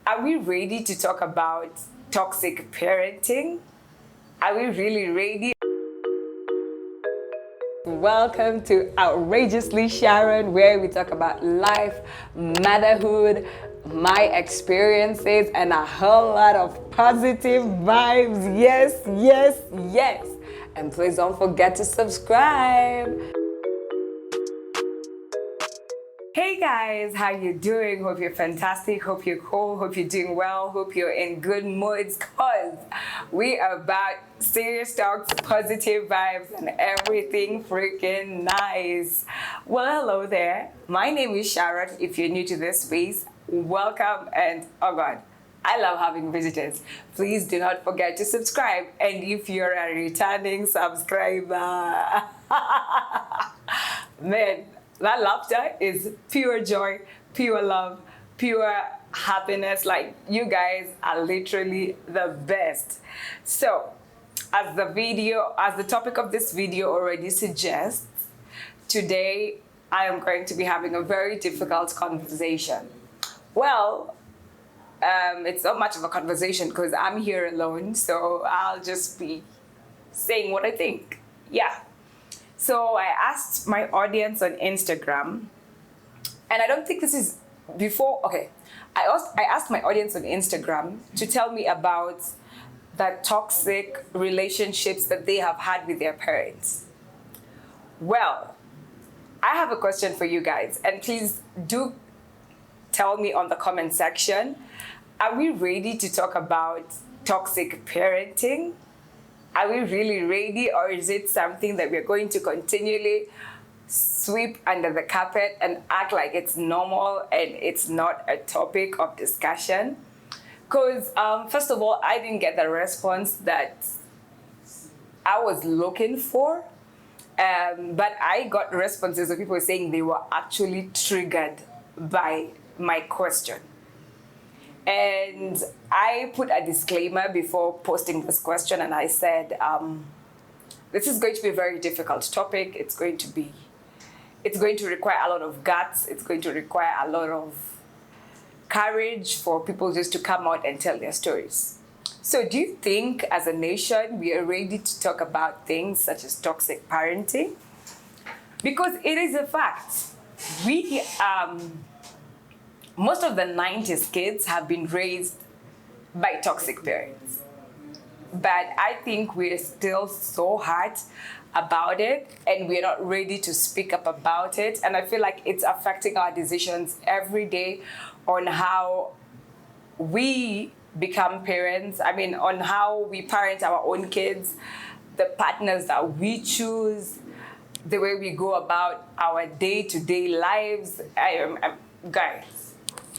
Are we ready to talk about toxic parenting? Are we really ready? Welcome to Outrageously Sharon, where we talk about life, motherhood, my experiences, and a whole lot of positive vibes. Yes, yes, yes. And please don't forget to subscribe. Hey guys, how you doing? Hope you're fantastic, hope you're cool, hope you're doing well, hope you're in good moods, cause we are about serious talks, positive vibes, and everything freaking nice. Well, hello there. My name is Sharon. If you're new to this space, welcome, and oh god, I love having visitors. Please do not forget to subscribe. And if you're a returning subscriber, man, that laughter is pure joy, pure love, pure happiness. Like, you guys are literally the best. So, as the topic of this video already suggests, today I am going to be having a very difficult conversation. Well, it's not much of a conversation because I'm here alone, so I'll just be saying what I think. Yeah. So I asked my audience on Instagram, and I don't think this is before, okay. I asked my audience on Instagram to tell me about the toxic relationships that they have had with their parents. Well, I have a question for you guys, and please do tell me on the comment section, are we ready to talk about toxic parenting? Are we really ready, or is it something that we're going to continually sweep under the carpet and act like it's normal and it's not a topic of discussion? Because first of all, I didn't get the response that I was looking for, but I got responses of people saying they were actually triggered by my question. And I put a disclaimer before posting this question, and I said, this is going to be a very difficult topic. It's going to require a lot of guts. It's going to require a lot of courage for people just to come out and tell their stories. So do you think as a nation we are ready to talk about things such as toxic parenting? Because it is a fact. Most of the 90s kids have been raised by toxic parents. But I think we're still so hurt about it, and we're not ready to speak up about it. And I feel like it's affecting our decisions every day on how we become parents. I mean, on how we parent our own kids, the partners that we choose, the way we go about our day-to-day lives. Guys,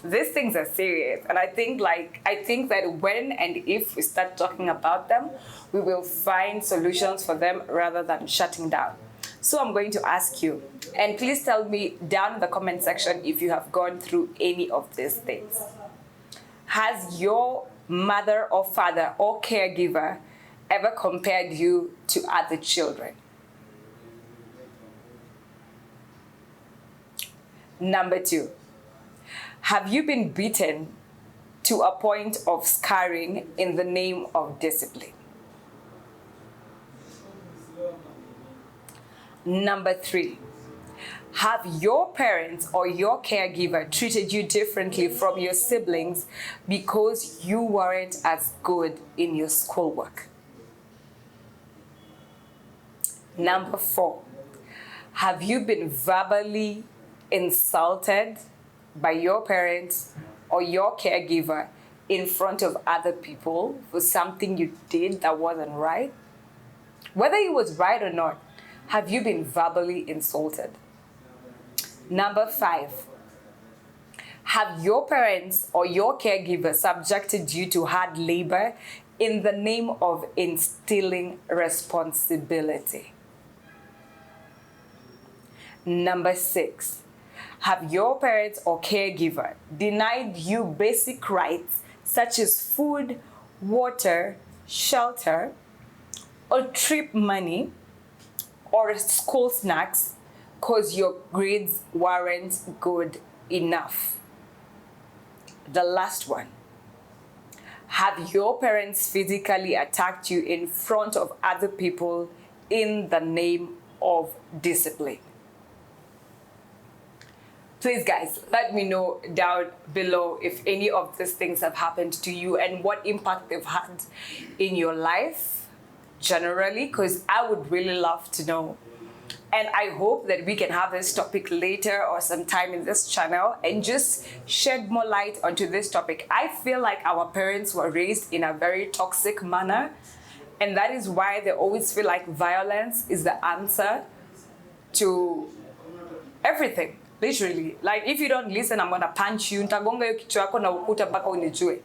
these things are serious, and I think that when and if we start talking about them, we will find solutions for them rather than shutting down. So I'm going to ask you, and please tell me down in the comment section if you have gone through any of these things. Has your mother or father or caregiver ever compared you to other children? Number 2. Have you been beaten to a point of scarring in the name of discipline? Number 3. Have your parents or your caregiver treated you differently from your siblings because you weren't as good in your schoolwork? Number 4. Have you been verbally insulted by your parents or your caregiver in front of other people for something you did that wasn't right? Whether it was right or not, have you been verbally insulted? Number 5, have your parents or your caregiver subjected you to hard labor in the name of instilling responsibility? Number 6, have your parents or caregiver denied you basic rights such as food, water, shelter, or trip money, or school snacks because your grades weren't good enough? The last one, Have your parents physically attacked you in front of other people in the name of discipline? Please, guys, let me know down below if any of these things have happened to you and what impact they've had in your life generally, because I would really love to know. And I hope that we can have this topic later or sometime in this channel and just shed more light onto this topic. I feel like our parents were raised in a very toxic manner, and that is why they always feel like violence is the answer to everything. Literally, like if you don't listen, I'm gonna punch you. Nitagonga hiyo kichwa yako na ukuta mpaka unijue.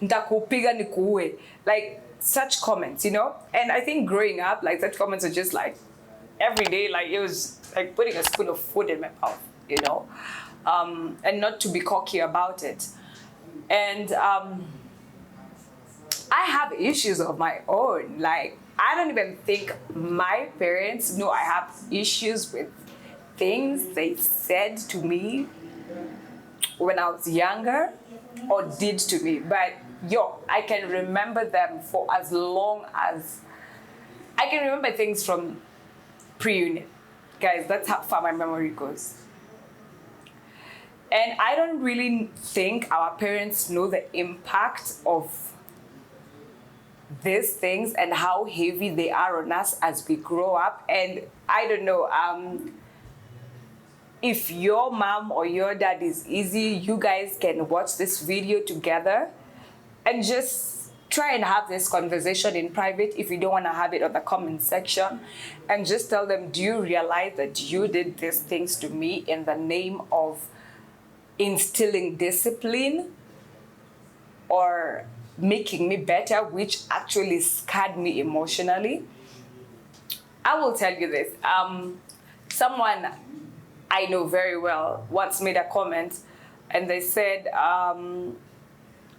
Nitakupiga nikuue. Like such comments, you know? And I think growing up, like such comments are just like every day, like it was like putting a spoon of food in my mouth, you know? And not to be cocky about it. And I have issues of my own. Like I don't even think my parents know I have issues with things they said to me when I was younger or did to me. But I can remember them for as long as I can remember things from pre-uni. Guys, that's how far my memory goes. And I don't really think our parents know the impact of these things and how heavy they are on us as we grow up. And I don't know, if your mom or your dad is easy, you guys can watch this video together and just try and have this conversation in private if you don't want to have it on the comment section, and just tell them, do you realize that you did these things to me in the name of instilling discipline or making me better, which actually scarred me emotionally? I will tell you this. Someone I know very well once made a comment and they said,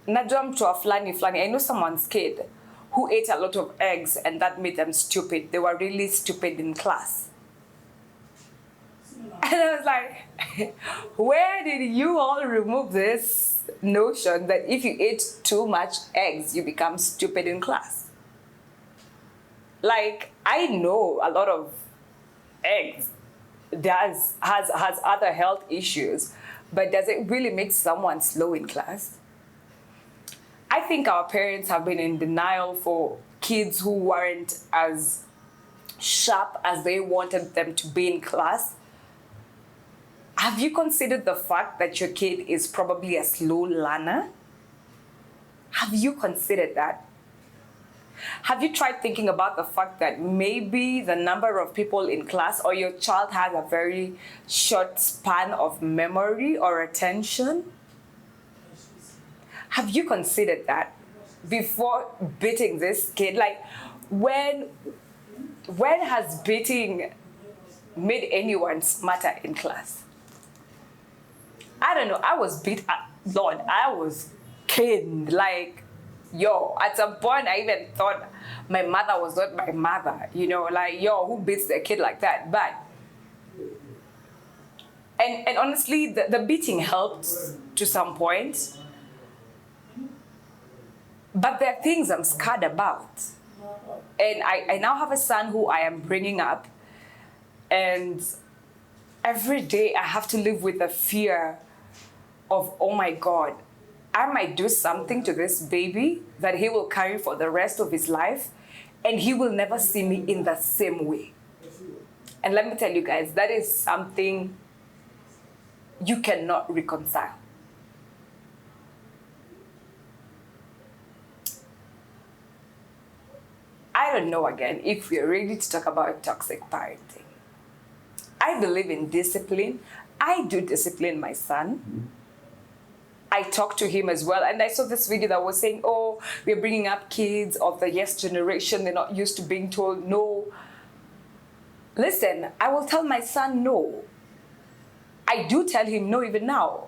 najua mtu wa flani flani. I know someone's kid who ate a lot of eggs and that made them stupid. They were really stupid in class. And I was like, where did you all remove this notion that if you eat too much eggs, you become stupid in class? Like, I know a lot of eggs has other health issues, but does it really make someone slow in class? I think our parents have been in denial for kids who weren't as sharp as they wanted them to be in class. Have you considered the fact that your kid is probably a slow learner? Have you considered that? Have you tried thinking about the fact that maybe the number of people in class or your child has a very short span of memory or attention? Have you considered that before beating this kid? Like, when has beating made anyone smarter in class? I don't know. I was beat. Lord, I was caned. Like, at some point I even thought my mother was not my mother. You know, like, who beats their kid like that? But, and honestly, the beating helped to some point. But there are things I'm scared about. And I now have a son who I am bringing up. And every day I have to live with the fear of, oh my God, I might do something to this baby that he will carry for the rest of his life, and he will never see me in the same way. And let me tell you guys, that is something you cannot reconcile. I don't know, again, if we're ready to talk about toxic parenting. I believe in discipline. I do discipline my son. I talk to him as well. And I saw this video that was saying, oh, we're bringing up kids of the yes generation. They're not used to being told no. Listen, I will tell my son no. I do tell him no even now.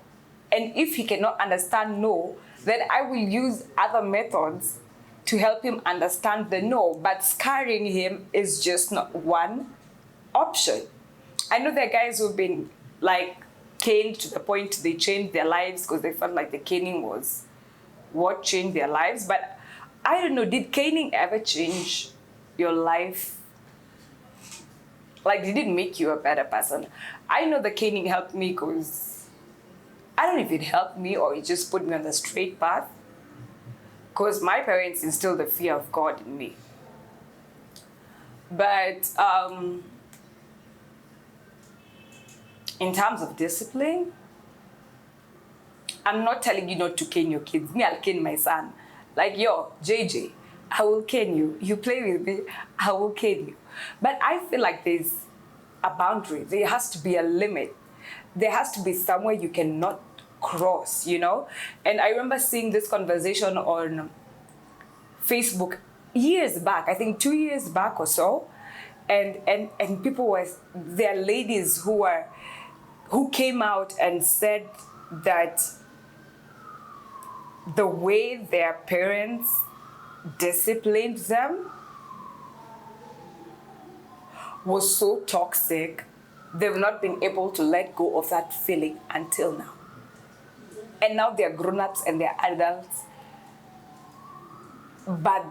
And if he cannot understand no, then I will use other methods to help him understand the no. But scarring him is just not one option. I know there are guys who've been like caned to the point they changed their lives because they felt like the caning was what changed their lives. But I don't know, did caning ever change your life? Like, did it make you a better person? I know the caning helped me because I don't know if it helped me or it just put me on the straight path. Because my parents instilled the fear of God in me. But in terms of discipline, I'm not telling you not to cane your kids. Me, I'll cane my son. Like, yo, JJ, I will cane you. You play with me, I will cane you. But I feel like there's a boundary. There has to be a limit. There has to be somewhere you cannot cross, you know? And I remember seeing this conversation on Facebook years back, I think 2 years back or so. And people were, there are ladies who came out and said that the way their parents disciplined them was so toxic, they've not been able to let go of that feeling until now. And now they're grown-ups and they're adults. But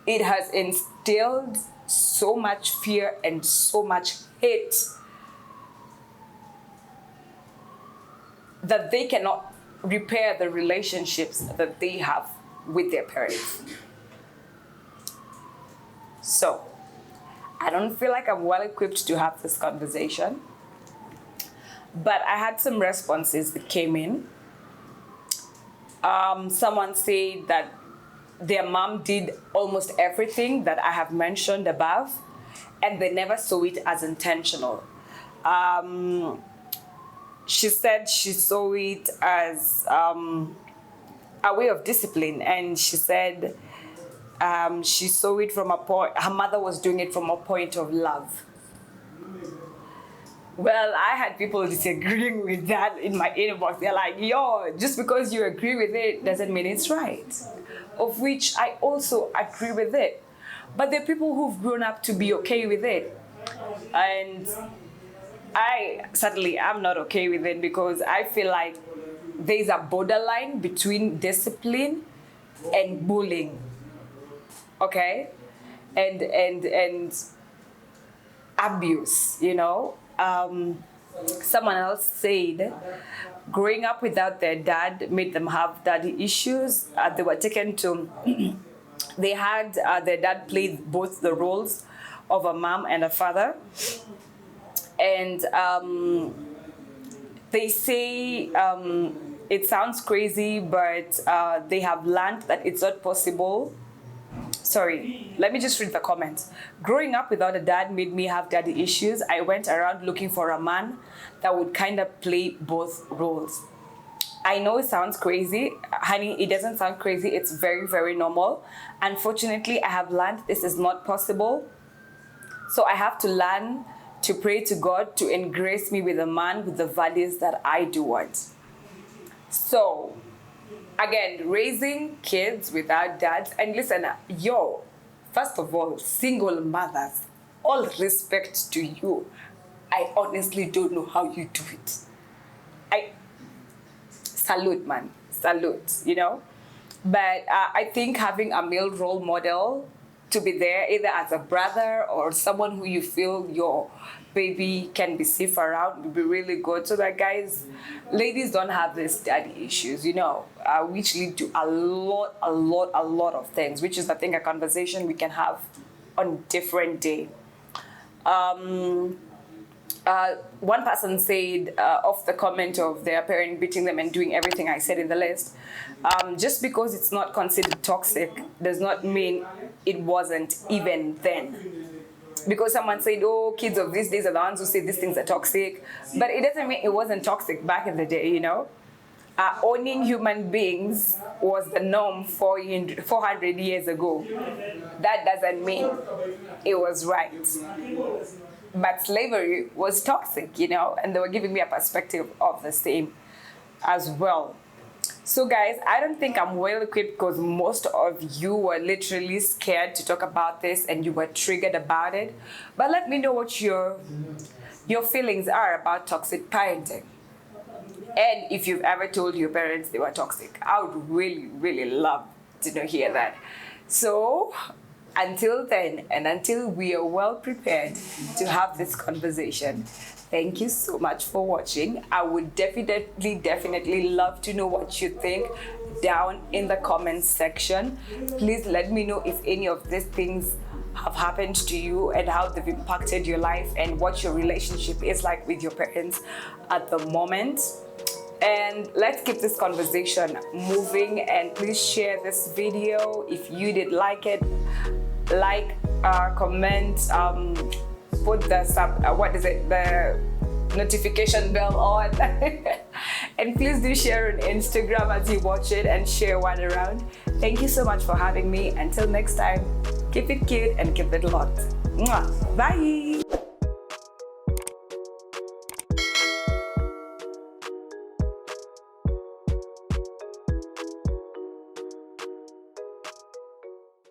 it has instilled so much fear and so much hate that they cannot repair the relationships that they have with their parents. So, I don't feel like I'm well equipped to have this conversation, but I had some responses that came in. Someone said that their mom did almost everything that I have mentioned above, and they never saw it as intentional. She said she saw it as a way of discipline, and she said she saw it from a point, her mother was doing it from a point of love. Well, I had people disagreeing with that in my inbox. They're like, yo, just because you agree with it doesn't mean it's right. Of which I also agree with it. But there are people who've grown up to be okay with it. And I certainly am not okay with it because I feel like there's a borderline between discipline and bullying. Okay? And abuse, you know? Someone else said growing up without their dad made them have daddy issues. They were taken to, they had their dad played both the roles of a mom and a father. And they say it sounds crazy, but they have learned that it's not possible. Sorry, let me just read the comments. Growing up without a dad made me have daddy issues. I went around looking for a man that would kind of play both roles. I know it sounds crazy. Honey, it doesn't sound crazy. It's very, very normal. Unfortunately, I have learned this is not possible. So I have to learn to pray to God to engrace me with a man with the values that I do want. So, again, raising kids without dads. And listen, yo, first of all, single mothers, all respect to you. I honestly don't know how you do it. I salute, man, salute, you know. But I think having a male role model to be there, either as a brother or someone who you feel your baby can be safe around, would be really good. So that, guys, ladies don't have these daddy issues, you know, which lead to a lot of things, which is, I think, a conversation we can have on different day. One person said off the comment of their parent beating them and doing everything I said in the list, just because it's not considered toxic does not mean it wasn't even then. Because someone said, oh, kids of these days are the ones who say these things are toxic. But it doesn't mean it wasn't toxic back in the day, you know. Owning human beings was the norm 400 years ago. That doesn't mean it was right. But slavery was toxic, you know, and they were giving me a perspective of the same as well. So guys, I don't think I'm well equipped because most of you were literally scared to talk about this and you were triggered about it. But let me know what your feelings are about toxic parenting. And if you've ever told your parents they were toxic, I would really, really love to hear that. So until then, and until we are well prepared to have this conversation, thank you so much for watching. I would definitely love to know what you think down in the comments section. Please let me know if any of these things have happened to you and how they've impacted your life and what your relationship is like with your parents at the moment. And let's keep this conversation moving, and please share this video if you did like it. Like, comment, put the notification bell on. And please do share on Instagram as you watch it, and share one around. Thank you so much for having me. Until next time, keep it cute and keep it locked. Mwah. Bye.